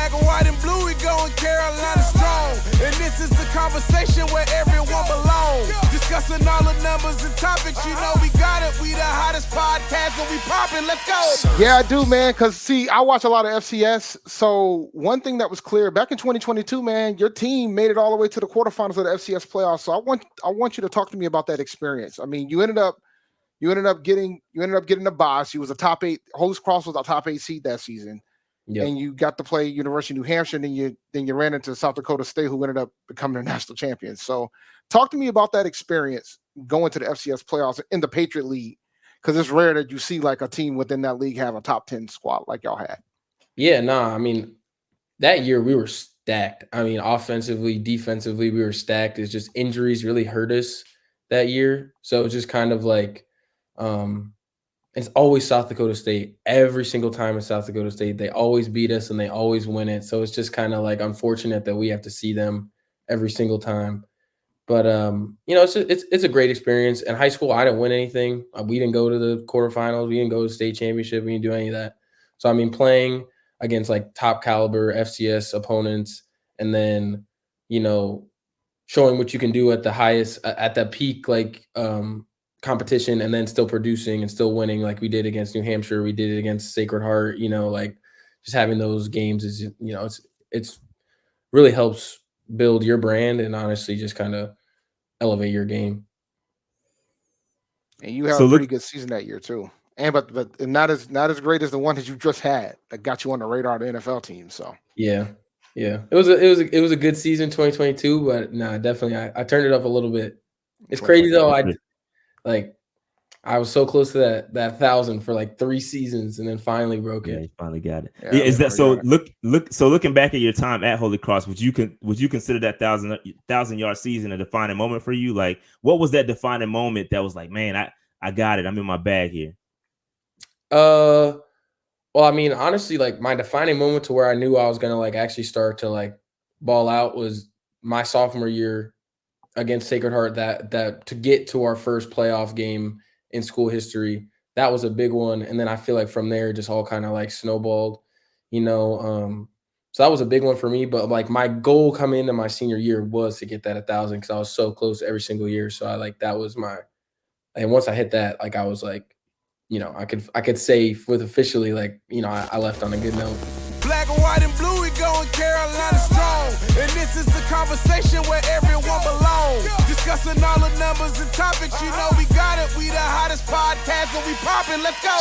Black and white and blue, we going Carolina strong. And this is the conversation where everyone belongs. Discussing all the numbers and topics, you know we got it. We the hottest podcast and we popping. Let's go. Yeah, I do, man. Because see, I watch a lot of FCS. So one thing that was clear back in 2022, man, your team made it all the way to the quarterfinals of the FCS playoffs. So I want you to talk to me about that experience. I mean, you ended up getting the boss. You was a top 8. Holy Cross was a top 8 seed that season. Yep. And you got to play University of New Hampshire, and then you ran into South Dakota State, who ended up becoming their national champions. So talk to me about that experience going to the FCS playoffs in the Patriot League, because it's rare that you see like a team within that league have a top 10 squad like y'all had. Yeah, I mean, that year we were stacked. I mean, offensively, defensively, we were stacked. It's just injuries really hurt us that year. So it's just kind of like, it's always South Dakota State. Every single time in South Dakota State, they always beat us and they always win it. So it's just kind of like unfortunate that we have to see them every single time. But it's a great experience. In high school, I didn't win anything. We didn't go to the quarterfinals. We didn't go to the state championship. We didn't do any of that. So I mean, playing against like top caliber FCS opponents, and then showing what you can do at the highest, at that peak, like competition, and then still producing and still winning, like we did against New Hampshire, we did it against Sacred Heart. Like just having those games is it's really helps build your brand and honestly just kind of elevate your game. And you have a pretty good season that year too, and but not as great as the one that you just had that got you on the radar of the NFL team. So yeah, it was a good season 2022, but definitely I turned it up a little bit. It's crazy though. I was so close to that 1,000 for like 3 seasons, and then finally broke it. Yeah, you finally got it. Yeah, is that so? Looking back at your time at Holy Cross, would you consider that 1,000-yard season a defining moment for you? Like, what was that defining moment that was like, man, I got it, I'm in my bag here? Well, I mean, honestly, like my defining moment to where I knew I was gonna like actually start to like ball out was my sophomore year against Sacred Heart. That to get to our first playoff game in school history, that was a big one. And then I feel like from there, just all kind of like snowballed, so that was a big one for me. But like my goal coming into my senior year was to get that 1,000, because I was so close every single year. So that was and once I hit that, like I was like, I could say with officially like, I left on a good note. Black and white and blue, we going Carolina strong. And this is the conversation where everyone belongs. Discussing all the numbers and topics, you know we got it. We the hottest podcast and we popping. Let's go.